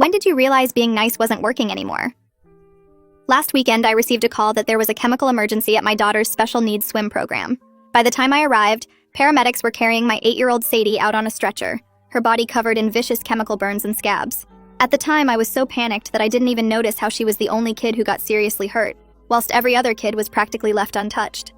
When did you realize being nice wasn't working anymore? Last weekend, I received a call that there was a chemical emergency at my daughter's special needs swim program. By the time I arrived, paramedics were carrying my 8-year-old Sadie out on a stretcher, her body covered in vicious chemical burns and scabs. At the time, I was so panicked that I didn't even notice how she was the only kid who got seriously hurt, whilst every other kid was practically left untouched.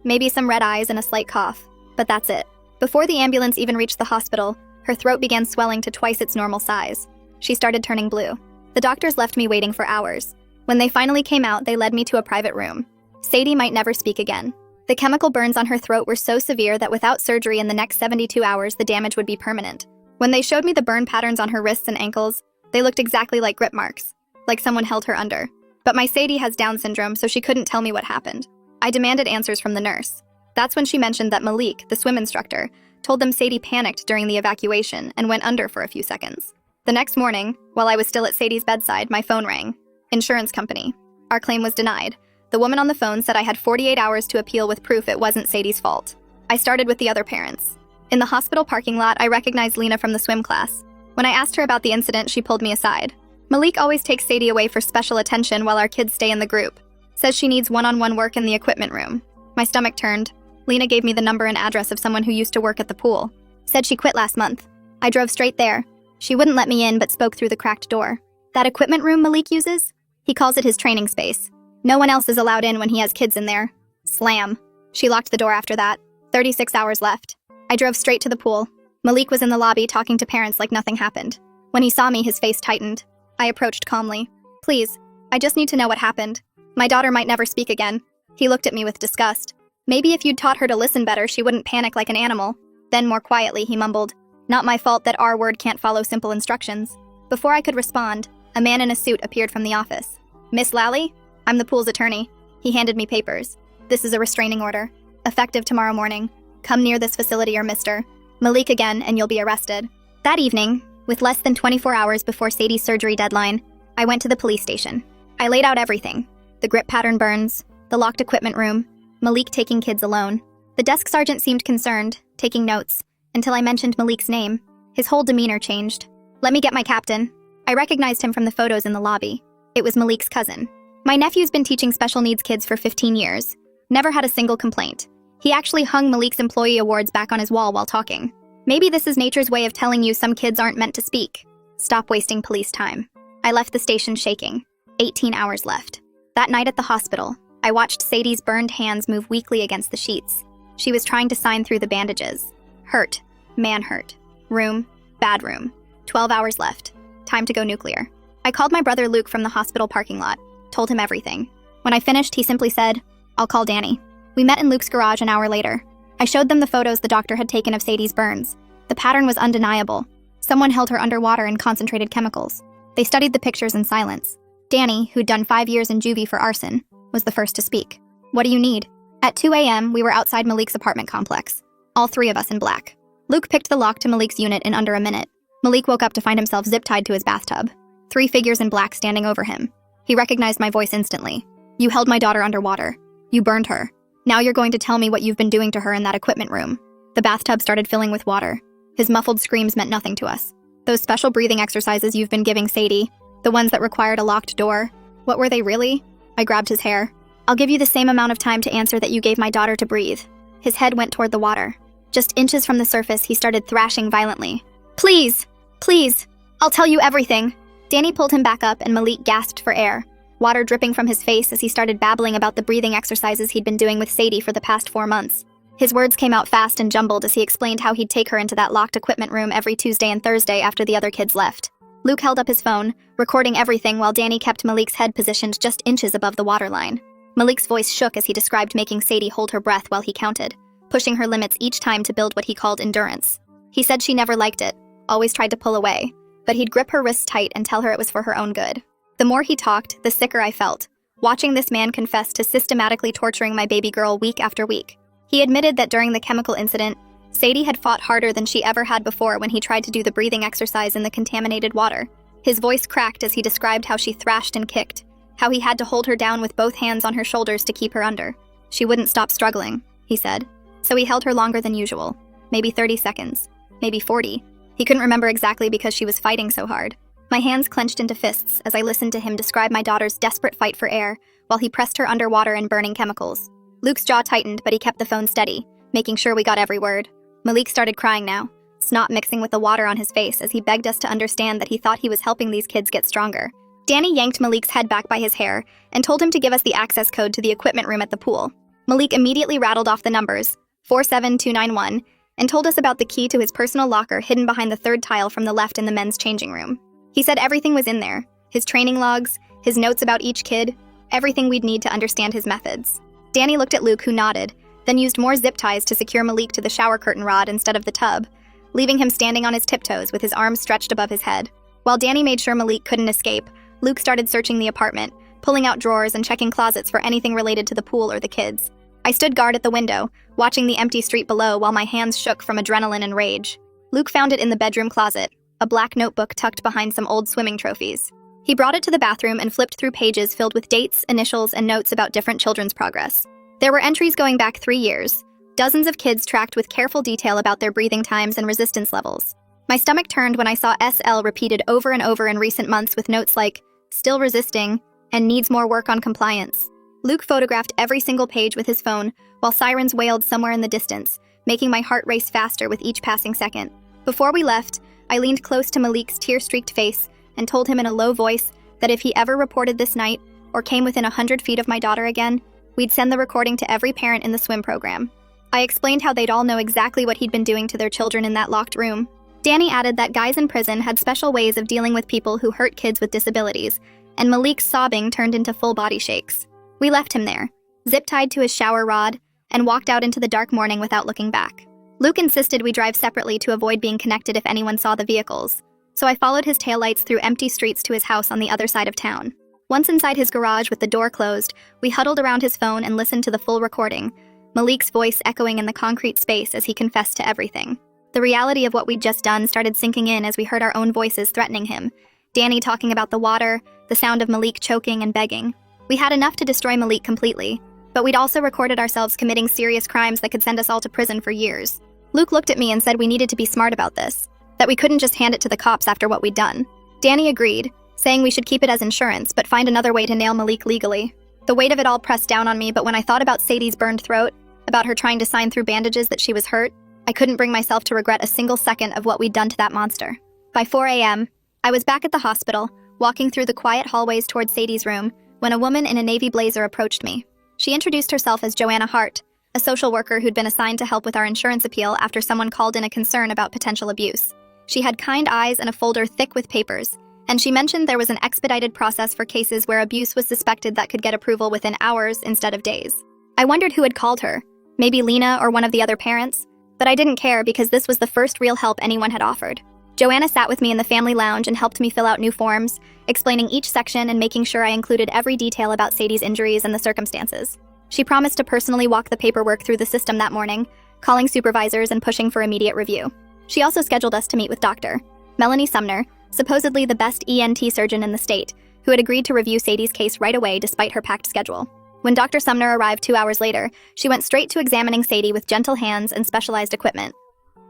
Maybe some red eyes and a slight cough, but that's it. Before the ambulance even reached the hospital, her throat began swelling to twice its normal size. She started turning blue. The doctors left me waiting for hours. When they finally came out, they led me to a private room. Sadie might never speak again. The chemical burns on her throat were so severe that without surgery in the next 72 hours, the damage would be permanent. When they showed me the burn patterns on her wrists and ankles, they looked exactly like grip marks, like someone held her under. But my Sadie has Down syndrome, so she couldn't tell me what happened. I demanded answers from the nurse. That's when she mentioned that Malik, the swim instructor, told them Sadie panicked during the evacuation and went under for a few seconds. The next morning, while I was still at Sadie's bedside, my phone rang. Insurance company. Our claim was denied. The woman on the phone said I had 48 hours to appeal with proof it wasn't Sadie's fault. I started with the other parents. In the hospital parking lot, I recognized Lena from the swim class. When I asked her about the incident, she pulled me aside. Malik always takes Sadie away for special attention while our kids stay in the group. Says she needs one-on-one work in the equipment room. My stomach turned. Lena gave me the number and address of someone who used to work at the pool. Said she quit last month. I drove straight there. She wouldn't let me in but spoke through the cracked door. That equipment room Malik uses? He calls it his training space. No one else is allowed in when he has kids in there. Slam. She locked the door after that. 36 hours left. I drove straight to the pool. Malik was in the lobby talking to parents like nothing happened. When he saw me, his face tightened. I approached calmly. Please, I just need to know what happened. My daughter might never speak again. He looked at me with disgust. Maybe if you'd taught her to listen better, she wouldn't panic like an animal. Then more quietly, he mumbled. Not my fault that our word can't follow simple instructions. Before I could respond, a man in a suit appeared from the office. Miss Lally? I'm the pool's attorney. He handed me papers. This is a restraining order. Effective tomorrow morning. Come near this facility or Mr. Malik again and you'll be arrested. That evening, with less than 24 hours before Sadie's surgery deadline, I went to the police station. I laid out everything. The grip pattern burns, the locked equipment room, Malik taking kids alone. The desk sergeant seemed concerned, taking notes, until I mentioned Malik's name. His whole demeanor changed. Let me get my captain. I recognized him from the photos in the lobby. It was Malik's cousin. My nephew's been teaching special needs kids for 15 years. Never had a single complaint. He actually hung Malik's employee awards back on his wall while talking. Maybe this is nature's way of telling you some kids aren't meant to speak. Stop wasting police time. I left the station shaking. 18 hours left. That night at the hospital, I watched Sadie's burned hands move weakly against the sheets. She was trying to sign through the bandages. Hurt. Man hurt. Room. Bad room. 12 hours left. Time to go nuclear. I called my brother Luke from the hospital parking lot. Told him everything. When I finished, he simply said, I'll call Danny. We met in Luke's garage an hour later. I showed them the photos the doctor had taken of Sadie's burns. The pattern was undeniable. Someone held her underwater in concentrated chemicals. They studied the pictures in silence. Danny, who'd done 5 years in juvie for arson, was the first to speak. What do you need? At 2 a.m., we were outside Malik's apartment complex. All 3 of us in black. Luke picked the lock to Malik's unit in under a minute. Malik woke up to find himself zip-tied to his bathtub. 3 figures in black standing over him. He recognized my voice instantly. You held my daughter underwater. You burned her. Now you're going to tell me what you've been doing to her in that equipment room. The bathtub started filling with water. His muffled screams meant nothing to us. Those special breathing exercises you've been giving Sadie, the ones that required a locked door, what were they really? I grabbed his hair. I'll give you the same amount of time to answer that you gave my daughter to breathe. His head went toward the water. Just inches from the surface, he started thrashing violently. Please! Please! I'll tell you everything! Danny pulled him back up and Malik gasped for air, water dripping from his face as he started babbling about the breathing exercises he'd been doing with Sadie for the past 4 months. His words came out fast and jumbled as he explained how he'd take her into that locked equipment room every Tuesday and Thursday after the other kids left. Luke held up his phone, recording everything while Danny kept Malik's head positioned just inches above the waterline. Malik's voice shook as he described making Sadie hold her breath while he counted, pushing her limits each time to build what he called endurance. He said she never liked it, always tried to pull away, but he'd grip her wrists tight and tell her it was for her own good. The more he talked, the sicker I felt, watching this man confess to systematically torturing my baby girl week after week. He admitted that during the chemical incident, Sadie had fought harder than she ever had before when he tried to do the breathing exercise in the contaminated water. His voice cracked as he described how she thrashed and kicked, how he had to hold her down with both hands on her shoulders to keep her under. She wouldn't stop struggling, he said. So he held her longer than usual, maybe 30 seconds, maybe 40. He couldn't remember exactly because she was fighting so hard. My hands clenched into fists as I listened to him describe my daughter's desperate fight for air while he pressed her underwater in burning chemicals. Luke's jaw tightened, but he kept the phone steady, making sure we got every word. Malik started crying now, snot mixing with the water on his face as he begged us to understand that he thought he was helping these kids get stronger. Danny yanked Malik's head back by his hair and told him to give us the access code to the equipment room at the pool. Malik immediately rattled off the numbers, 47291, and told us about the key to his personal locker hidden behind the third tile from the left in the men's changing room. He said everything was in there, his training logs, his notes about each kid, everything we'd need to understand his methods. Danny looked at Luke, who nodded, then used more zip ties to secure Malik to the shower curtain rod instead of the tub, leaving him standing on his tiptoes with his arms stretched above his head. While Danny made sure Malik couldn't escape, Luke started searching the apartment, pulling out drawers and checking closets for anything related to the pool or the kids. I stood guard at the window, watching the empty street below while my hands shook from adrenaline and rage. Luke found it in the bedroom closet, a black notebook tucked behind some old swimming trophies. He brought it to the bathroom and flipped through pages filled with dates, initials, and notes about different children's progress. There were entries going back 3 years, dozens of kids tracked with careful detail about their breathing times and resistance levels. My stomach turned when I saw SL repeated over and over in recent months with notes like, still resisting, and needs more work on compliance. Luke photographed every single page with his phone while sirens wailed somewhere in the distance, making my heart race faster with each passing second. Before we left, I leaned close to Malik's tear-streaked face and told him in a low voice that if he ever reported this night or came within 100 feet of my daughter again, we'd send the recording to every parent in the swim program. I explained how they'd all know exactly what he'd been doing to their children in that locked room. Danny added that guys in prison had special ways of dealing with people who hurt kids with disabilities, and Malik's sobbing turned into full body shakes. We left him there, zip-tied to his shower rod, and walked out into the dark morning without looking back. Luke insisted we drive separately to avoid being connected if anyone saw the vehicles, so I followed his taillights through empty streets to his house on the other side of town. Once inside his garage with the door closed, we huddled around his phone and listened to the full recording, Malik's voice echoing in the concrete space as he confessed to everything. The reality of what we'd just done started sinking in as we heard our own voices threatening him, Danny talking about the water, the sound of Malik choking and begging. We had enough to destroy Malik completely, but we'd also recorded ourselves committing serious crimes that could send us all to prison for years. Luke looked at me and said we needed to be smart about this, that we couldn't just hand it to the cops after what we'd done. Danny agreed, saying we should keep it as insurance but find another way to nail Malik legally. The weight of it all pressed down on me, but when I thought about Sadie's burned throat, about her trying to sign through bandages that she was hurt, I couldn't bring myself to regret a single second of what we'd done to that monster. By 4 a.m., I was back at the hospital, walking through the quiet hallways towards Sadie's room, when a woman in a navy blazer approached me. She introduced herself as Joanna Hart, a social worker who'd been assigned to help with our insurance appeal after someone called in a concern about potential abuse. She had kind eyes and a folder thick with papers, and she mentioned there was an expedited process for cases where abuse was suspected that could get approval within hours instead of days. I wondered who had called her, maybe Lena or one of the other parents, but I didn't care because this was the first real help anyone had offered. Joanna sat with me in the family lounge and helped me fill out new forms, explaining each section and making sure I included every detail about Sadie's injuries and the circumstances. She promised to personally walk the paperwork through the system that morning, calling supervisors and pushing for immediate review. She also scheduled us to meet with Dr. Melanie Sumner, supposedly the best ENT surgeon in the state, who had agreed to review Sadie's case right away despite her packed schedule. When Dr. Sumner arrived 2 hours later, she went straight to examining Sadie with gentle hands and specialized equipment.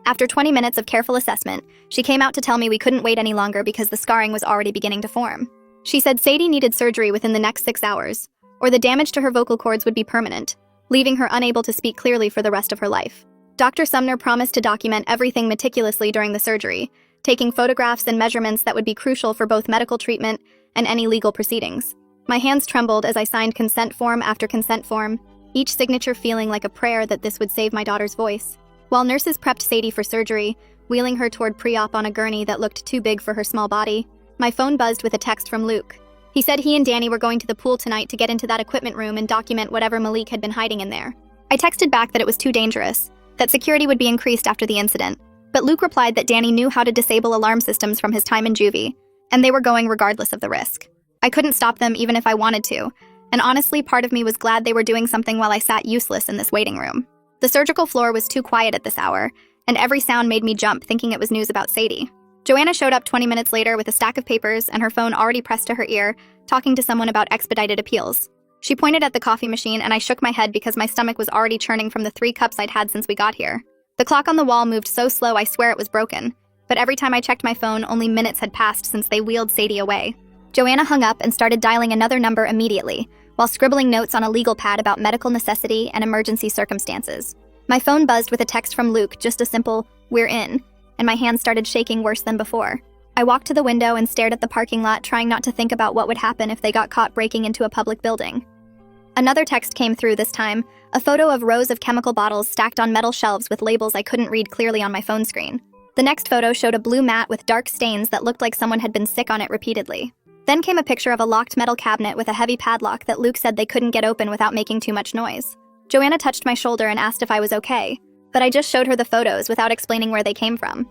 After 20 minutes of careful assessment, she came out to tell me we couldn't wait any longer because the scarring was already beginning to form. She said Sadie needed surgery within the next 6 hours, or the damage to her vocal cords would be permanent, leaving her unable to speak clearly for the rest of her life. Dr. Sumner promised to document everything meticulously during the surgery, taking photographs and measurements that would be crucial for both medical treatment and any legal proceedings. My hands trembled as I signed consent form after consent form, each signature feeling like a prayer that this would save my daughter's voice. While nurses prepped Sadie for surgery, wheeling her toward pre-op on a gurney that looked too big for her small body, my phone buzzed with a text from Luke. He said he and Danny were going to the pool tonight to get into that equipment room and document whatever Malik had been hiding in there. I texted back that it was too dangerous, that security would be increased after the incident, but Luke replied that Danny knew how to disable alarm systems from his time in juvie, and they were going regardless of the risk. I couldn't stop them even if I wanted to, and honestly, part of me was glad they were doing something while I sat useless in this waiting room. The surgical floor was too quiet at this hour, and every sound made me jump thinking it was news about Sadie. Joanna showed up 20 minutes later with a stack of papers and her phone already pressed to her ear, talking to someone about expedited appeals. She pointed at the coffee machine and I shook my head because my stomach was already churning from the 3 cups I'd had since we got here. The clock on the wall moved so slow I swear it was broken, but every time I checked my phone, only minutes had passed since they wheeled Sadie away. Joanna hung up and started dialing another number immediately, while scribbling notes on a legal pad about medical necessity and emergency circumstances. My phone buzzed with a text from Luke, just a simple, "We're in," and my hands started shaking worse than before. I walked to the window and stared at the parking lot, trying not to think about what would happen if they got caught breaking into a public building. Another text came through this time, a photo of rows of chemical bottles stacked on metal shelves with labels I couldn't read clearly on my phone screen. The next photo showed a blue mat with dark stains that looked like someone had been sick on it repeatedly. Then came a picture of a locked metal cabinet with a heavy padlock that Luke said they couldn't get open without making too much noise. Joanna touched my shoulder and asked if I was okay, but I just showed her the photos without explaining where they came from.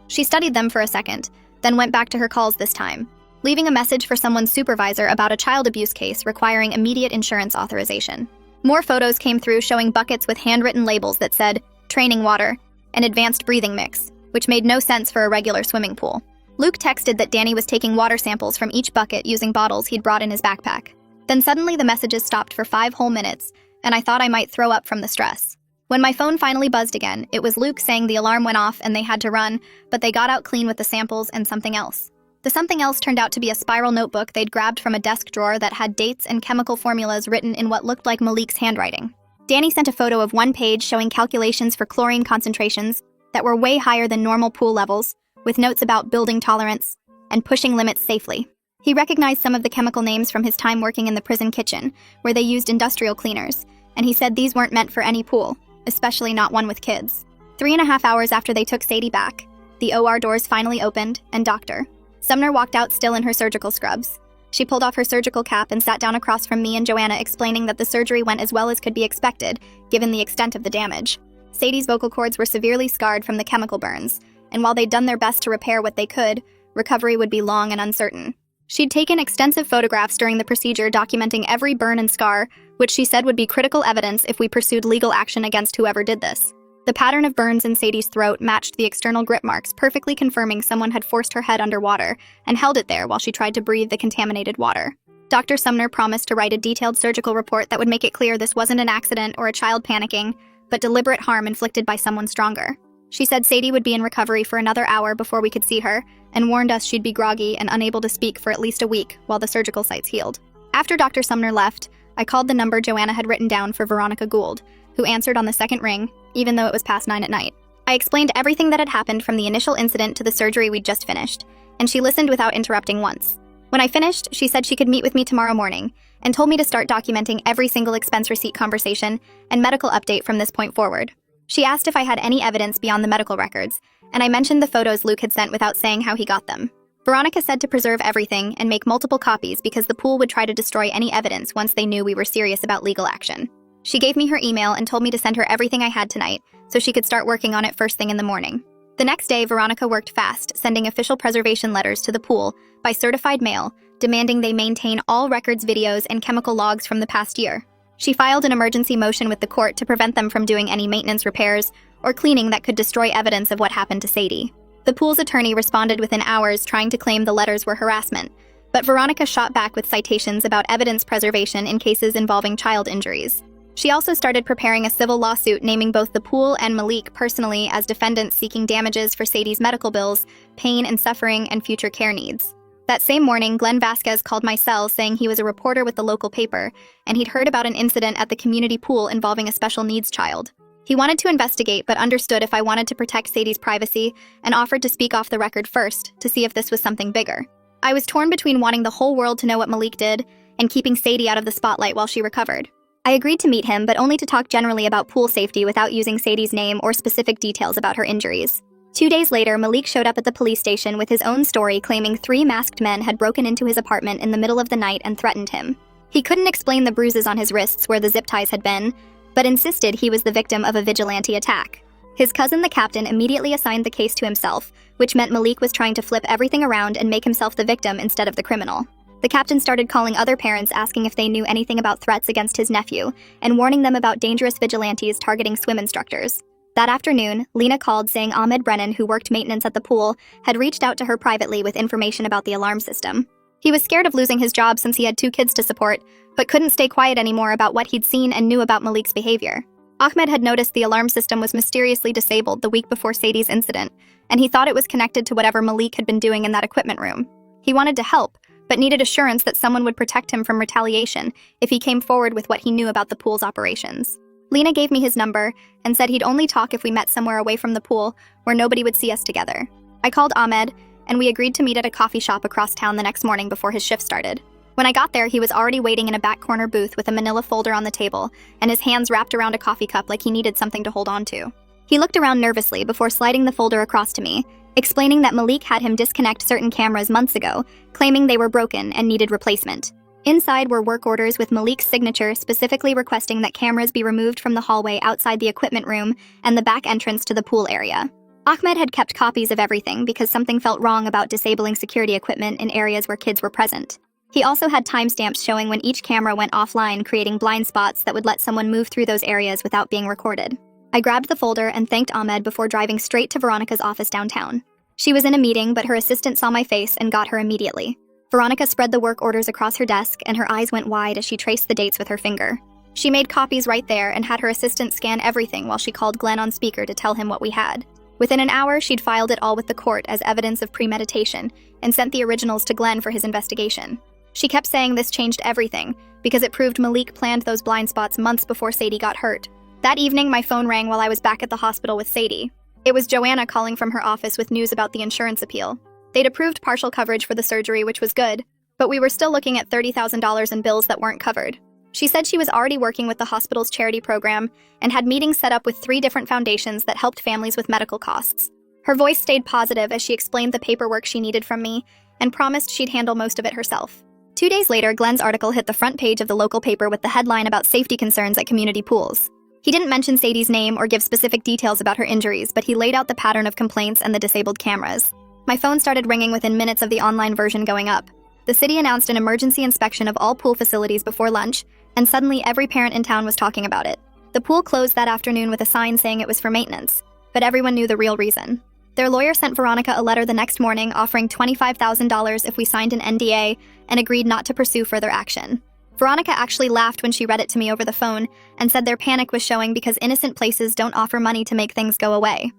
She studied them for a second, then went back to her calls this time, leaving a message for someone's supervisor about a child abuse case requiring immediate insurance authorization. More photos came through showing buckets with handwritten labels that said, "Training water," and "Advanced breathing mix," which made no sense for a regular swimming pool. Luke texted that Danny was taking water samples from each bucket using bottles he'd brought in his backpack. Then suddenly the messages stopped for 5 whole minutes, and I thought I might throw up from the stress. When my phone finally buzzed again, it was Luke saying the alarm went off and they had to run, but they got out clean with the samples and something else. The something else turned out to be a spiral notebook they'd grabbed from a desk drawer that had dates and chemical formulas written in what looked like Malik's handwriting. Danny sent a photo of one page showing calculations for chlorine concentrations that were way higher than normal pool levels, with notes about building tolerance and pushing limits safely. He recognized some of the chemical names from his time working in the prison kitchen, where they used industrial cleaners, and he said these weren't meant for any pool, especially not one with kids. 3.5 hours after they took Sadie back, the OR doors finally opened, and Dr. Sumner walked out still in her surgical scrubs. She pulled off her surgical cap and sat down across from me and Joanna, explaining that the surgery went as well as could be expected, given the extent of the damage. Sadie's vocal cords were severely scarred from the chemical burns, and while they'd done their best to repair what they could, recovery would be long and uncertain. She'd taken extensive photographs during the procedure documenting every burn and scar, which she said would be critical evidence if we pursued legal action against whoever did this. The pattern of burns in Sadie's throat matched the external grip marks, perfectly confirming someone had forced her head underwater and held it there while she tried to breathe the contaminated water. Dr. Sumner promised to write a detailed surgical report that would make it clear this wasn't an accident or a child panicking, but deliberate harm inflicted by someone stronger. She said Sadie would be in recovery for another hour before we could see her, and warned us she'd be groggy and unable to speak for at least a week while the surgical sites healed. After Dr. Sumner left, I called the number Joanna had written down for Veronica Gould, who answered on the second ring, even though it was past 9 at night. I explained everything that had happened from the initial incident to the surgery we'd just finished, and she listened without interrupting once. When I finished, she said she could meet with me tomorrow morning, and told me to start documenting every single expense receipt conversation and medical update from this point forward. She asked if I had any evidence beyond the medical records, and I mentioned the photos Luke had sent without saying how he got them. Veronica said to preserve everything and make multiple copies because the pool would try to destroy any evidence once they knew we were serious about legal action. She gave me her email and told me to send her everything I had tonight so she could start working on it first thing in the morning. The next day, Veronica worked fast, sending official preservation letters to the pool by certified mail, demanding they maintain all records, videos, and chemical logs from the past year. She filed an emergency motion with the court to prevent them from doing any maintenance repairs or cleaning that could destroy evidence of what happened to Sadie. The pool's attorney responded within hours, trying to claim the letters were harassment, but Veronica shot back with citations about evidence preservation in cases involving child injuries. She also started preparing a civil lawsuit naming both the pool and Malik personally as defendants seeking damages for Sadie's medical bills, pain and suffering, and future care needs. That same morning, Glenn Vasquez called my cell saying he was a reporter with the local paper, and he'd heard about an incident at the community pool involving a special needs child. He wanted to investigate but understood if I wanted to protect Sadie's privacy and offered to speak off the record first to see if this was something bigger. I was torn between wanting the whole world to know what Malik did and keeping Sadie out of the spotlight while she recovered. I agreed to meet him, but only to talk generally about pool safety without using Sadie's name or specific details about her injuries. 2 days later, Malik showed up at the police station with his own story claiming 3 masked men had broken into his apartment in the middle of the night and threatened him. He couldn't explain the bruises on his wrists where the zip ties had been, but insisted he was the victim of a vigilante attack. His cousin, the captain, immediately assigned the case to himself, which meant Malik was trying to flip everything around and make himself the victim instead of the criminal. The captain started calling other parents asking if they knew anything about threats against his nephew and warning them about dangerous vigilantes targeting swim instructors. That afternoon, Lena called saying Ahmed Brennan, who worked maintenance at the pool, had reached out to her privately with information about the alarm system. He was scared of losing his job since he had 2 kids to support, but couldn't stay quiet anymore about what he'd seen and knew about Malik's behavior. Ahmed had noticed the alarm system was mysteriously disabled the week before Sadie's incident, and he thought it was connected to whatever Malik had been doing in that equipment room. He wanted to help, but needed assurance that someone would protect him from retaliation if he came forward with what he knew about the pool's operations. Lena gave me his number and said he'd only talk if we met somewhere away from the pool where nobody would see us together. I called Ahmed, and we agreed to meet at a coffee shop across town the next morning before his shift started. When I got there, he was already waiting in a back corner booth with a manila folder on the table and his hands wrapped around a coffee cup like he needed something to hold on to. He looked around nervously before sliding the folder across to me, explaining that Malik had him disconnect certain cameras months ago, claiming they were broken and needed replacement. Inside were work orders with Malik's signature specifically requesting that cameras be removed from the hallway outside the equipment room and the back entrance to the pool area. Ahmed had kept copies of everything because something felt wrong about disabling security equipment in areas where kids were present. He also had timestamps showing when each camera went offline, creating blind spots that would let someone move through those areas without being recorded. I grabbed the folder and thanked Ahmed before driving straight to Veronica's office downtown. She was in a meeting, but her assistant saw my face and got her immediately. Veronica spread the work orders across her desk, and her eyes went wide as she traced the dates with her finger. She made copies right there and had her assistant scan everything while she called Glenn on speaker to tell him what we had. Within an hour, she'd filed it all with the court as evidence of premeditation and sent the originals to Glenn for his investigation. She kept saying this changed everything because it proved Malik planned those blind spots months before Sadie got hurt. That evening, my phone rang while I was back at the hospital with Sadie. It was Joanna calling from her office with news about the insurance appeal. They'd approved partial coverage for the surgery, which was good, but we were still looking at $30,000 in bills that weren't covered. She said she was already working with the hospital's charity program and had meetings set up with 3 different foundations that helped families with medical costs. Her voice stayed positive as she explained the paperwork she needed from me and promised she'd handle most of it herself. 2 days later, Glenn's article hit the front page of the local paper with the headline about safety concerns at community pools. He didn't mention Sadie's name or give specific details about her injuries, but he laid out the pattern of complaints and the disabled cameras. My phone started ringing within minutes of the online version going up. The city announced an emergency inspection of all pool facilities before lunch, and suddenly every parent in town was talking about it. The pool closed that afternoon with a sign saying it was for maintenance, but everyone knew the real reason. Their lawyer sent Veronica a letter the next morning offering $25,000 if we signed an NDA and agreed not to pursue further action. Veronica actually laughed when she read it to me over the phone and said their panic was showing because innocent places don't offer money to make things go away.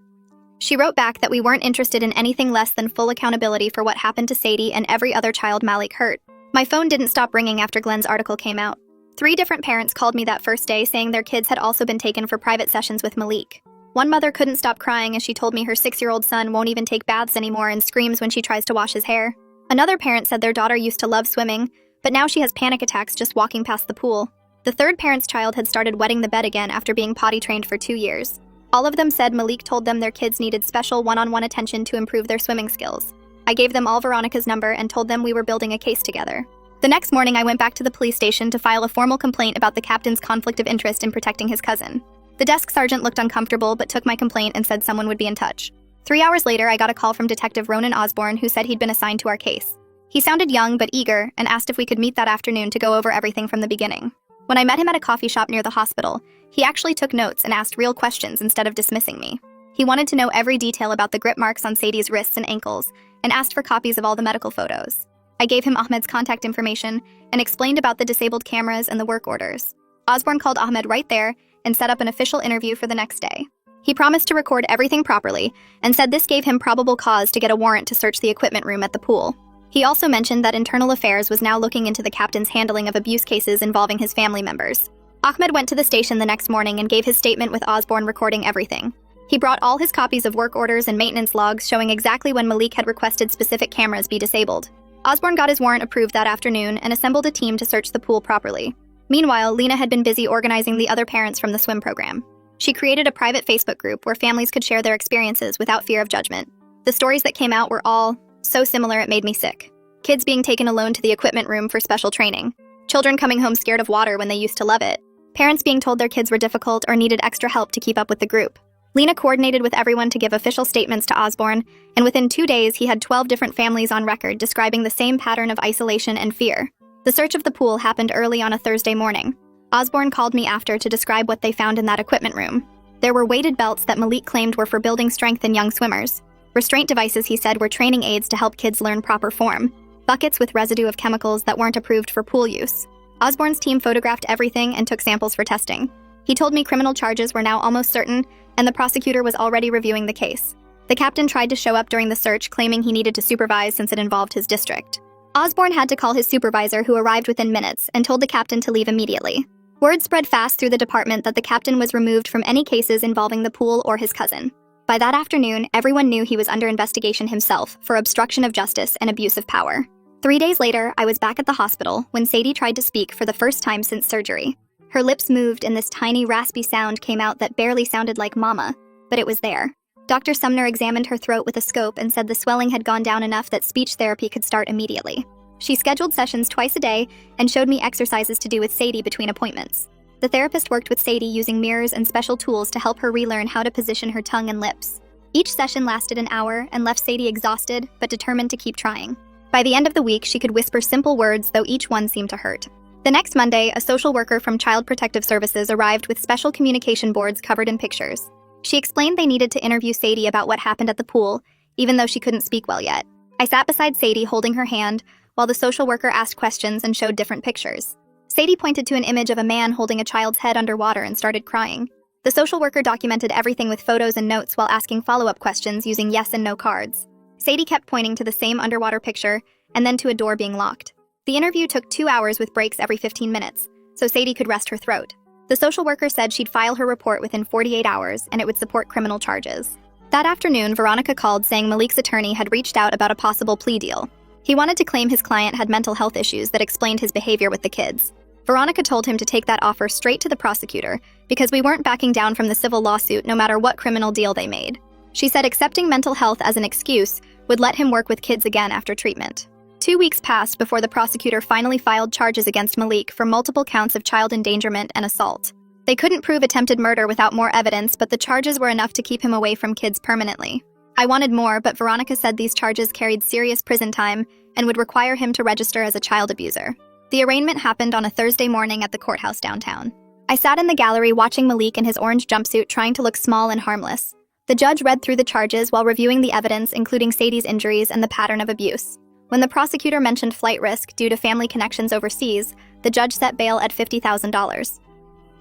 She wrote back that we weren't interested in anything less than full accountability for what happened to Sadie and every other child Malik hurt. My phone didn't stop ringing after Glenn's article came out. 3 different parents called me that first day saying their kids had also been taken for private sessions with Malik. One mother couldn't stop crying as she told me her 6-year-old son won't even take baths anymore and screams when she tries to wash his hair. Another parent said their daughter used to love swimming, but now she has panic attacks just walking past the pool. The third parent's child had started wetting the bed again after being potty trained for 2 years. All of them said Malik told them their kids needed special one-on-one attention to improve their swimming skills. I gave them all Veronica's number and told them we were building a case together. The next morning, I went back to the police station to file a formal complaint about the captain's conflict of interest in protecting his cousin. The desk sergeant looked uncomfortable but took my complaint and said someone would be in touch. 3 hours later, I got a call from Detective Ronan Osborne, who said he'd been assigned to our case. He sounded young but eager and asked if we could meet that afternoon to go over everything from the beginning. When I met him at a coffee shop near the hospital, he actually took notes and asked real questions instead of dismissing me. He wanted to know every detail about the grip marks on Sadie's wrists and ankles and asked for copies of all the medical photos. I gave him Ahmed's contact information and explained about the disabled cameras and the work orders. Osborne called Ahmed right there and set up an official interview for the next day. He promised to record everything properly and said this gave him probable cause to get a warrant to search the equipment room at the pool. He also mentioned that Internal Affairs was now looking into the captain's handling of abuse cases involving his family members. Ahmed went to the station the next morning and gave his statement with Osborne recording everything. He brought all his copies of work orders and maintenance logs showing exactly when Malik had requested specific cameras be disabled. Osborne got his warrant approved that afternoon and assembled a team to search the pool properly. Meanwhile, Lena had been busy organizing the other parents from the swim program. She created a private Facebook group where families could share their experiences without fear of judgment. The stories that came out were all so similar it made me sick. Kids being taken alone to the equipment room for special training. Children coming home scared of water when they used to love it. Parents being told their kids were difficult or needed extra help to keep up with the group. Lena coordinated with everyone to give official statements to Osborne, and within 2 days he had 12 different families on record describing the same pattern of isolation and fear. The search of the pool happened early on a Thursday morning. Osborne called me after to describe what they found in that equipment room. There were weighted belts that Malik claimed were for building strength in young swimmers. Restraint devices, he said, were training aids to help kids learn proper form. Buckets with residue of chemicals that weren't approved for pool use. Osborne's team photographed everything and took samples for testing. He told me criminal charges were now almost certain, and the prosecutor was already reviewing the case. The captain tried to show up during the search, claiming he needed to supervise since it involved his district. Osborne had to call his supervisor, who arrived within minutes, and told the captain to leave immediately. Word spread fast through the department that the captain was removed from any cases involving the pool or his cousin. By that afternoon, everyone knew he was under investigation himself for obstruction of justice and abuse of power. 3 days later, I was back at the hospital when Sadie tried to speak for the first time since surgery. Her lips moved and this tiny, raspy sound came out that barely sounded like mama, but it was there. Dr. Sumner examined her throat with a scope and said the swelling had gone down enough that speech therapy could start immediately. She scheduled sessions twice a day and showed me exercises to do with Sadie between appointments. The therapist worked with Sadie using mirrors and special tools to help her relearn how to position her tongue and lips. Each session lasted an hour and left Sadie exhausted but determined to keep trying. By the end of the week, she could whisper simple words, though each one seemed to hurt. The next Monday, a social worker from Child Protective Services arrived with special communication boards covered in pictures. She explained they needed to interview Sadie about what happened at the pool, even though she couldn't speak well yet. I sat beside Sadie holding her hand, while the social worker asked questions and showed different pictures. Sadie pointed to an image of a man holding a child's head underwater and started crying. The social worker documented everything with photos and notes while asking follow-up questions using yes and no cards. Sadie kept pointing to the same underwater picture and then to a door being locked. The interview took 2 hours with breaks every 15 minutes, so Sadie could rest her throat. The social worker said she'd file her report within 48 hours and it would support criminal charges. That afternoon, Veronica called saying Malik's attorney had reached out about a possible plea deal. He wanted to claim his client had mental health issues that explained his behavior with the kids. Veronica told him to take that offer straight to the prosecutor because we weren't backing down from the civil lawsuit no matter what criminal deal they made. She said accepting mental health as an excuse would let him work with kids again after treatment. 2 weeks passed before the prosecutor finally filed charges against Malik for multiple counts of child endangerment and assault. They couldn't prove attempted murder without more evidence, but the charges were enough to keep him away from kids permanently. I wanted more, but Veronica said these charges carried serious prison time and would require him to register as a child abuser. The arraignment happened on a Thursday morning at the courthouse downtown. I sat in the gallery watching Malik in his orange jumpsuit trying to look small and harmless. The judge read through the charges while reviewing the evidence, including Sadie's injuries and the pattern of abuse. When the prosecutor mentioned flight risk due to family connections overseas, the judge set bail at $50,000.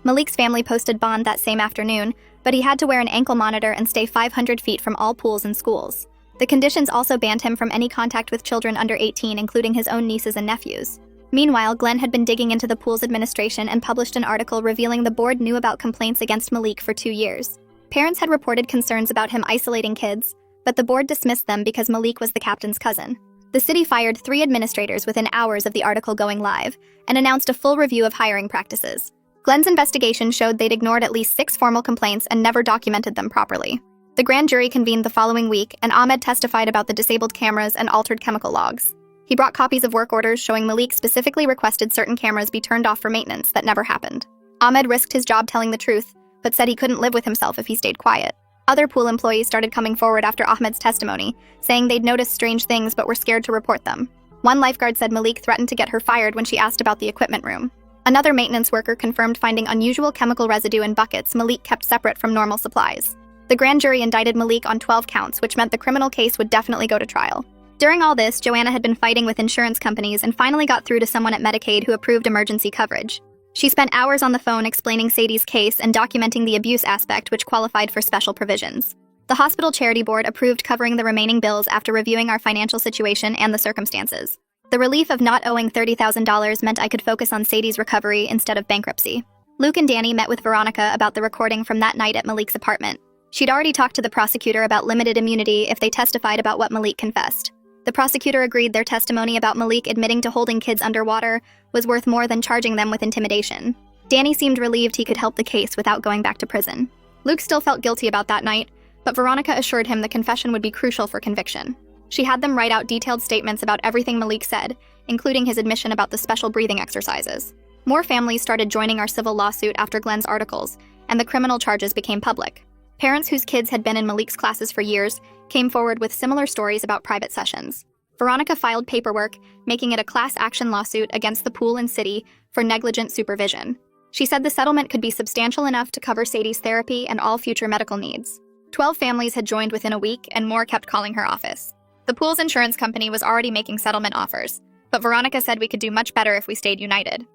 Malik's family posted bond that same afternoon, but he had to wear an ankle monitor and stay 500 feet from all pools and schools. The conditions also banned him from any contact with children under 18, including his own nieces and nephews. Meanwhile, Glenn had been digging into the pool's administration and published an article revealing the board knew about complaints against Malik for 2 years. Parents had reported concerns about him isolating kids, but the board dismissed them because Malik was the captain's cousin. The city fired 3 administrators within hours of the article going live and announced a full review of hiring practices. Glenn's investigation showed they'd ignored at least 6 formal complaints and never documented them properly. The grand jury convened the following week, and Ahmed testified about the disabled cameras and altered chemical logs. He brought copies of work orders showing Malik specifically requested certain cameras be turned off for maintenance that never happened. Ahmed risked his job telling the truth, but said he couldn't live with himself if he stayed quiet. Other pool employees started coming forward after Ahmed's testimony, saying they'd noticed strange things but were scared to report them. One lifeguard said Malik threatened to get her fired when she asked about the equipment room. Another maintenance worker confirmed finding unusual chemical residue in buckets Malik kept separate from normal supplies. The grand jury indicted Malik on 12 counts, which meant the criminal case would definitely go to trial. During all this, Joanna had been fighting with insurance companies and finally got through to someone at Medicaid who approved emergency coverage. She spent hours on the phone explaining Sadie's case and documenting the abuse aspect, which qualified for special provisions. The hospital charity board approved covering the remaining bills after reviewing our financial situation and the circumstances. The relief of not owing $30,000 meant I could focus on Sadie's recovery instead of bankruptcy. Luke and Danny met with Veronica about the recording from that night at Malik's apartment. She'd already talked to the prosecutor about limited immunity if they testified about what Malik confessed. The prosecutor agreed their testimony about Malik admitting to holding kids underwater was worth more than charging them with intimidation. Danny seemed relieved he could help the case without going back to prison. Luke still felt guilty about that night, but Veronica assured him the confession would be crucial for conviction. She had them write out detailed statements about everything Malik said, including his admission about the special breathing exercises. More families started joining our civil lawsuit after Glenn's articles, and the criminal charges became public. Parents whose kids had been in Malik's classes for years came forward with similar stories about private sessions. Veronica filed paperwork, making it a class action lawsuit against the pool and city for negligent supervision. She said the settlement could be substantial enough to cover Sadie's therapy and all future medical needs. 12 families had joined within a week, and more kept calling her office. The pool's insurance company was already making settlement offers, but Veronica said we could do much better if we stayed united.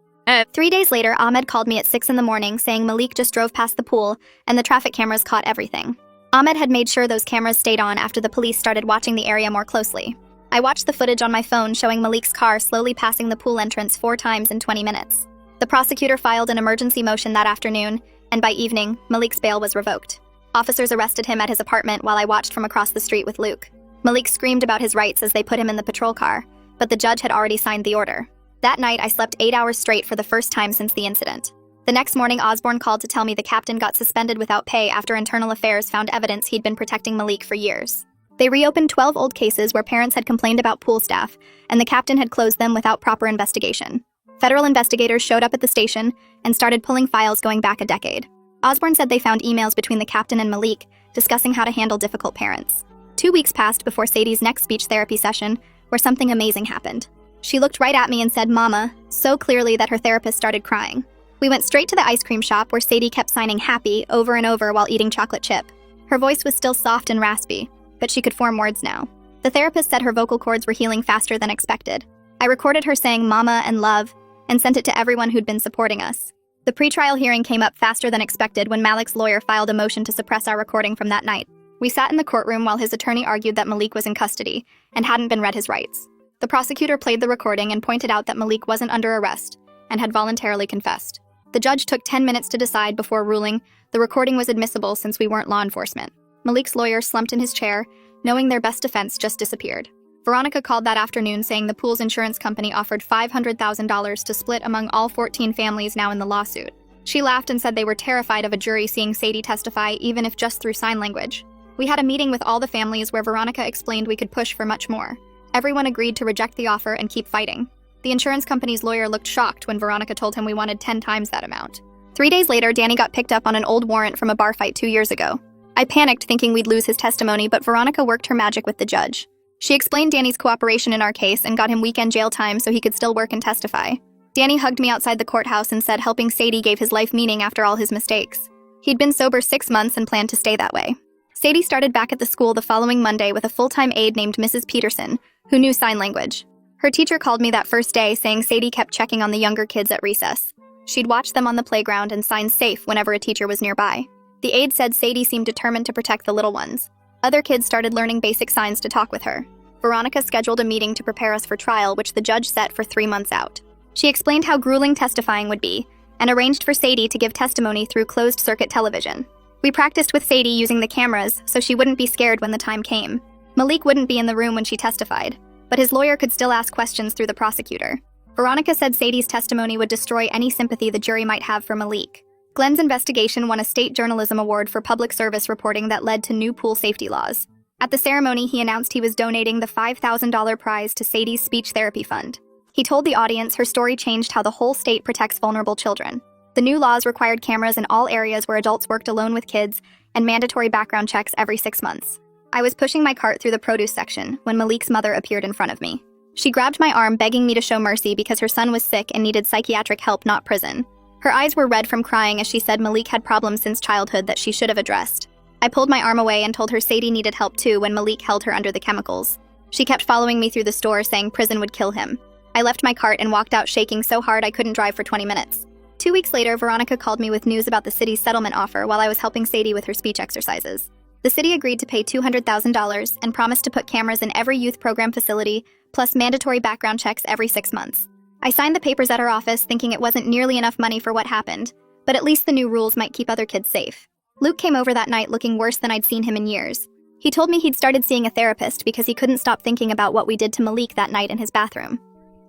3 days later, Ahmed called me at 6 in the morning saying Malik just drove past the pool and the traffic cameras caught everything. Ahmed had made sure those cameras stayed on after the police started watching the area more closely. I watched the footage on my phone showing Malik's car slowly passing the pool entrance 4 times in 20 minutes. The prosecutor filed an emergency motion that afternoon, and by evening, Malik's bail was revoked. Officers arrested him at his apartment while I watched from across the street with Luke. Malik screamed about his rights as they put him in the patrol car, but the judge had already signed the order. That night, I slept 8 hours straight for the first time since the incident. The next morning, Osborne called to tell me the captain got suspended without pay after Internal Affairs found evidence he'd been protecting Malik for years. They reopened 12 old cases where parents had complained about pool staff, and the captain had closed them without proper investigation. Federal investigators showed up at the station and started pulling files going back a decade. Osborne said they found emails between the captain and Malik discussing how to handle difficult parents. 2 weeks passed before Sadie's next speech therapy session, where something amazing happened. She looked right at me and said, "Mama," so clearly that her therapist started crying. We went straight to the ice cream shop where Sadie kept signing happy over and over while eating chocolate chip. Her voice was still soft and raspy, but she could form words now. The therapist said her vocal cords were healing faster than expected. I recorded her saying "mama" and "love" and sent it to everyone who'd been supporting us. The pretrial hearing came up faster than expected when Malik's lawyer filed a motion to suppress our recording from that night. We sat in the courtroom while his attorney argued that Malik was in custody and hadn't been read his rights. The prosecutor played the recording and pointed out that Malik wasn't under arrest and had voluntarily confessed. The judge took 10 minutes to decide before ruling the recording was admissible since we weren't law enforcement. Malik's lawyer slumped in his chair, knowing their best defense just disappeared. Veronica called that afternoon saying the pool's insurance company offered $500,000 to split among all 14 families now in the lawsuit. She laughed and said they were terrified of a jury seeing Sadie testify, even if just through sign language. We had a meeting with all the families where Veronica explained we could push for much more. Everyone agreed to reject the offer and keep fighting. The insurance company's lawyer looked shocked when Veronica told him we wanted 10 times that amount. 3 days later, Danny got picked up on an old warrant from a bar fight 2 years ago. I panicked thinking we'd lose his testimony, but Veronica worked her magic with the judge. She explained Danny's cooperation in our case and got him weekend jail time so he could still work and testify. Danny hugged me outside the courthouse and said helping Sadie gave his life meaning after all his mistakes. He'd been sober 6 months and planned to stay that way. Sadie started back at the school the following Monday with a full-time aide named Mrs. Peterson, who knew sign language. Her teacher called me that first day saying Sadie kept checking on the younger kids at recess. She'd watch them on the playground and sign safe whenever a teacher was nearby. The aide said Sadie seemed determined to protect the little ones. Other kids started learning basic signs to talk with her. Veronica scheduled a meeting to prepare us for trial, which the judge set for 3 months out. She explained how grueling testifying would be, and arranged for Sadie to give testimony through closed-circuit television. We practiced with Sadie using the cameras so she wouldn't be scared when the time came. Malik wouldn't be in the room when she testified, but his lawyer could still ask questions through the prosecutor. Veronica said Sadie's testimony would destroy any sympathy the jury might have for Malik. Glenn's investigation won a state journalism award for public service reporting that led to new pool safety laws. At the ceremony, he announced he was donating the $5,000 prize to Sadie's speech therapy fund. He told the audience her story changed how the whole state protects vulnerable children. The new laws required cameras in all areas where adults worked alone with kids and mandatory background checks every 6 months. I was pushing my cart through the produce section when Malik's mother appeared in front of me. She grabbed my arm, begging me to show mercy because her son was sick and needed psychiatric help, not prison. Her eyes were red from crying as she said Malik had problems since childhood that she should have addressed. I pulled my arm away and told her Sadie needed help too when Malik held her under the chemicals. She kept following me through the store saying prison would kill him. I left my cart and walked out shaking so hard I couldn't drive for 20 minutes. 2 weeks later, Veronica called me with news about the city's settlement offer while I was helping Sadie with her speech exercises. The city agreed to pay $200,000 and promised to put cameras in every youth program facility, plus mandatory background checks every 6 months. I signed the papers at her office thinking it wasn't nearly enough money for what happened, but at least the new rules might keep other kids safe. Luke came over that night looking worse than I'd seen him in years. He told me he'd started seeing a therapist because he couldn't stop thinking about what we did to Malik that night in his bathroom.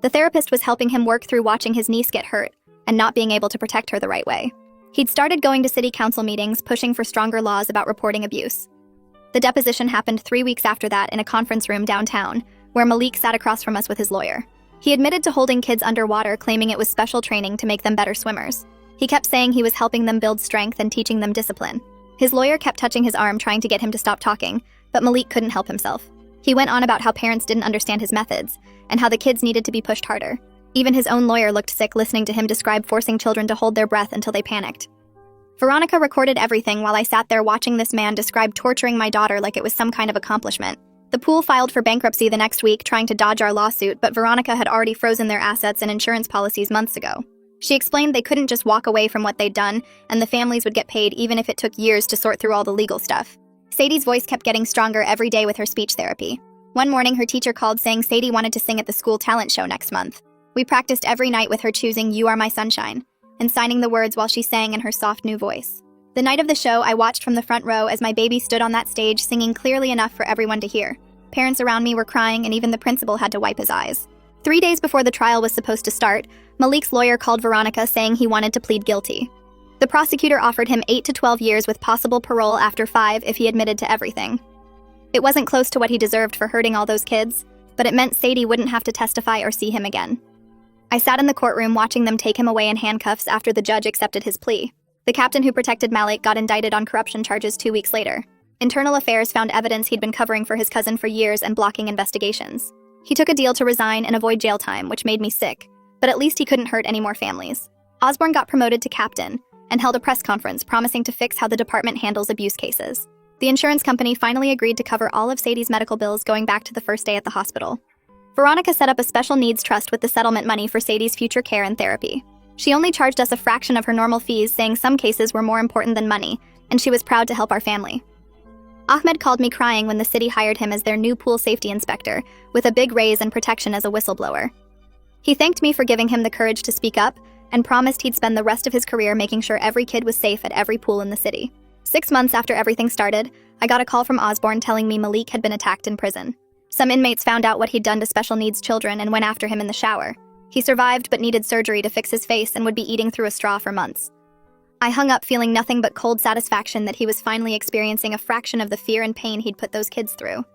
The therapist was helping him work through watching his niece get hurt and not being able to protect her the right way. He'd started going to city council meetings pushing for stronger laws about reporting abuse. The deposition happened 3 weeks after that in a conference room downtown, where Malik sat across from us with his lawyer. He admitted to holding kids underwater, claiming it was special training to make them better swimmers. He kept saying he was helping them build strength and teaching them discipline. His lawyer kept touching his arm, trying to get him to stop talking, but Malik couldn't help himself. He went on about how parents didn't understand his methods, and how the kids needed to be pushed harder. Even his own lawyer looked sick listening to him describe forcing children to hold their breath until they panicked. Veronica recorded everything while I sat there watching this man describe torturing my daughter like it was some kind of accomplishment. The pool filed for bankruptcy the next week, trying to dodge our lawsuit, but Veronica had already frozen their assets and insurance policies months ago. She explained they couldn't just walk away from what they'd done, and the families would get paid even if it took years to sort through all the legal stuff. Sadie's voice kept getting stronger every day with her speech therapy. One morning, her teacher called saying Sadie wanted to sing at the school talent show next month. We practiced every night with her choosing "You Are My Sunshine" and signing the words while she sang in her soft new voice. The night of the show, I watched from the front row as my baby stood on that stage singing clearly enough for everyone to hear. Parents around me were crying, and even the principal had to wipe his eyes. 3 days before the trial was supposed to start, Malik's lawyer called Veronica saying he wanted to plead guilty. The prosecutor offered him 8 to 12 years with possible parole after 5 if he admitted to everything. It wasn't close to what he deserved for hurting all those kids, but it meant Sadie wouldn't have to testify or see him again. I sat in the courtroom watching them take him away in handcuffs after the judge accepted his plea. The captain who protected Malik got indicted on corruption charges 2 weeks later. Internal Affairs found evidence he'd been covering for his cousin for years and blocking investigations. He took a deal to resign and avoid jail time, which made me sick, but at least he couldn't hurt any more families. Osborne got promoted to captain and held a press conference promising to fix how the department handles abuse cases. The insurance company finally agreed to cover all of Sadie's medical bills going back to the first day at the hospital. Veronica set up a special needs trust with the settlement money for Sadie's future care and therapy. She only charged us a fraction of her normal fees, saying some cases were more important than money, and she was proud to help our family. Ahmed called me crying when the city hired him as their new pool safety inspector, with a big raise and protection as a whistleblower. He thanked me for giving him the courage to speak up and promised he'd spend the rest of his career making sure every kid was safe at every pool in the city. 6 months after everything started, I got a call from Osborne telling me Malik had been attacked in prison. Some inmates found out what he'd done to special needs children and went after him in the shower. He survived but needed surgery to fix his face and would be eating through a straw for months. I hung up feeling nothing but cold satisfaction that he was finally experiencing a fraction of the fear and pain he'd put those kids through.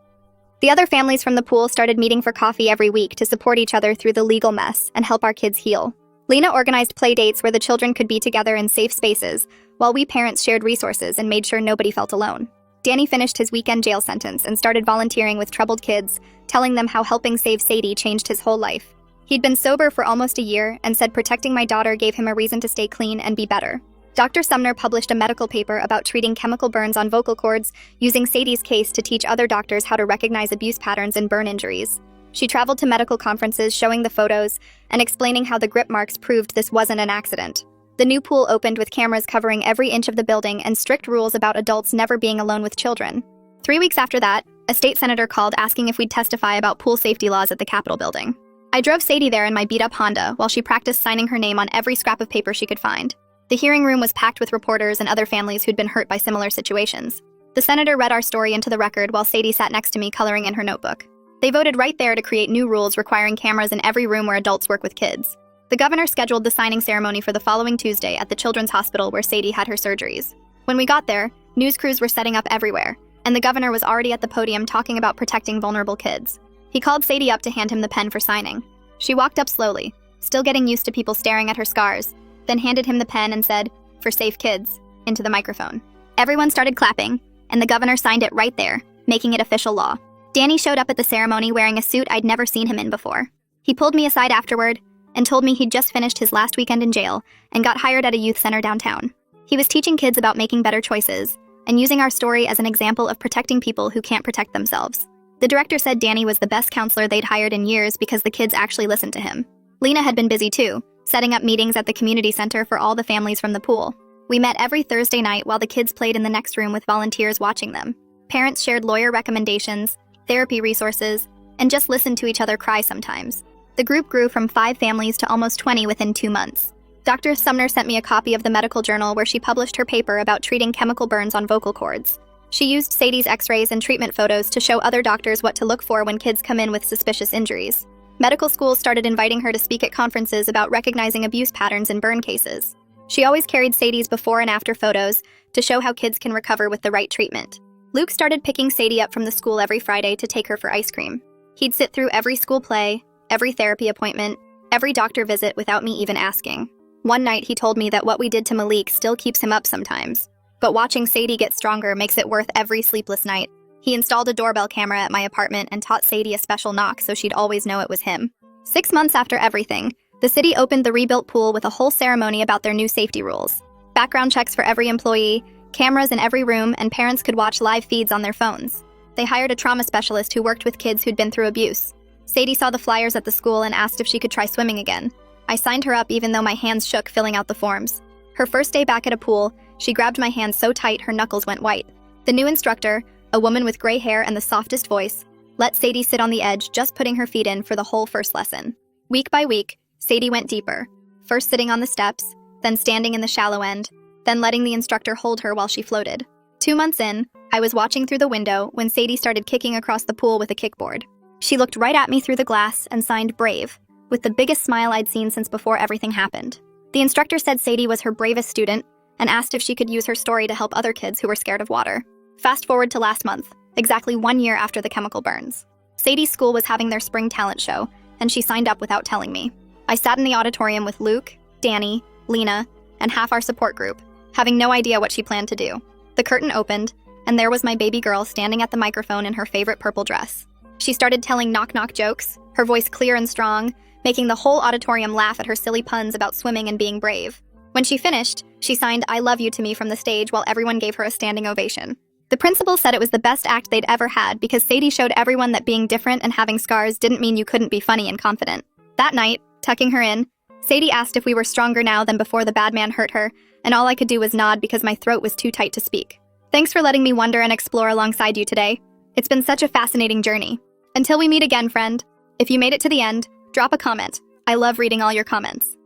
The other families from the pool started meeting for coffee every week to support each other through the legal mess and help our kids heal. Lena organized play dates where the children could be together in safe spaces, while we parents shared resources and made sure nobody felt alone. Danny finished his weekend jail sentence and started volunteering with troubled kids, telling them how helping save Sadie changed his whole life. He'd been sober for almost a year and said protecting my daughter gave him a reason to stay clean and be better. Dr. Sumner published a medical paper about treating chemical burns on vocal cords, using Sadie's case to teach other doctors how to recognize abuse patterns in burn injuries. She traveled to medical conferences showing the photos and explaining how the grip marks proved this wasn't an accident. The new pool opened with cameras covering every inch of the building and strict rules about adults never being alone with children. 3 weeks after that, a state senator called asking if we'd testify about pool safety laws at the Capitol building. I drove Sadie there in my beat-up Honda while she practiced signing her name on every scrap of paper she could find. The hearing room was packed with reporters and other families who'd been hurt by similar situations. The senator read our story into the record while Sadie sat next to me coloring in her notebook. They voted right there to create new rules requiring cameras in every room where adults work with kids. The governor scheduled the signing ceremony for the following Tuesday at the Children's Hospital where Sadie had her surgeries. When we got there, news crews were setting up everywhere, and the governor was already at the podium talking about protecting vulnerable kids. He called Sadie up to hand him the pen for signing. She walked up slowly, still getting used to people staring at her scars, then handed him the pen and said, "For safe kids," into the microphone. Everyone started clapping, and the governor signed it right there, making it official law. Danny showed up at the ceremony wearing a suit I'd never seen him in before. He pulled me aside afterward and told me he'd just finished his last weekend in jail and got hired at a youth center downtown. He was teaching kids about making better choices and using our story as an example of protecting people who can't protect themselves. The director said Danny was the best counselor they'd hired in years because the kids actually listened to him. Lena had been busy too, setting up meetings at the community center for all the families from the pool. We met every Thursday night while the kids played in the next room with volunteers watching them. Parents shared lawyer recommendations, therapy resources, and just listened to each other cry sometimes. The group grew from 5 families to almost 20 within 2 months. Dr. Sumner sent me a copy of the medical journal where she published her paper about treating chemical burns on vocal cords. She used Sadie's x-rays and treatment photos to show other doctors what to look for when kids come in with suspicious injuries. Medical schools started inviting her to speak at conferences about recognizing abuse patterns in burn cases. She always carried Sadie's before and after photos to show how kids can recover with the right treatment. Luke started picking Sadie up from the school every Friday to take her for ice cream. He'd sit through every school play, every therapy appointment, every doctor visit without me even asking. One night he told me that what we did to Malik still keeps him up sometimes, but watching Sadie get stronger makes it worth every sleepless night. He installed a doorbell camera at my apartment and taught Sadie a special knock so she'd always know it was him. 6 months after everything, the city opened the rebuilt pool with a whole ceremony about their new safety rules. Background checks for every employee, cameras in every room, and parents could watch live feeds on their phones. They hired a trauma specialist who worked with kids who'd been through abuse. Sadie saw the flyers at the school and asked if she could try swimming again. I signed her up even though my hands shook filling out the forms. Her first day back at a pool, she grabbed my hand so tight her knuckles went white. The new instructor, a woman with gray hair and the softest voice, let Sadie sit on the edge, just putting her feet in for the whole first lesson. Week by week, Sadie went deeper, first sitting on the steps, then standing in the shallow end, then letting the instructor hold her while she floated. 2 months in, I was watching through the window when Sadie started kicking across the pool with a kickboard. She looked right at me through the glass and signed brave, with the biggest smile I'd seen since before everything happened. The instructor said Sadie was her bravest student and asked if she could use her story to help other kids who were scared of water. Fast forward to last month, exactly 1 year after the chemical burns. Sadie's school was having their spring talent show, and she signed up without telling me. I sat in the auditorium with Luke, Danny, Lena, and half our support group, having no idea what she planned to do. The curtain opened, and there was my baby girl standing at the microphone in her favorite purple dress. She started telling knock-knock jokes, her voice clear and strong, making the whole auditorium laugh at her silly puns about swimming and being brave. When she finished, she signed "I love you" to me from the stage while everyone gave her a standing ovation. The principal said it was the best act they'd ever had because Sadie showed everyone that being different and having scars didn't mean you couldn't be funny and confident. That night, tucking her in, Sadie asked if we were stronger now than before the bad man hurt her, and all I could do was nod because my throat was too tight to speak. Thanks for letting me wonder and explore alongside you today. It's been such a fascinating journey. Until we meet again, friend. If you made it to the end, drop a comment. I love reading all your comments.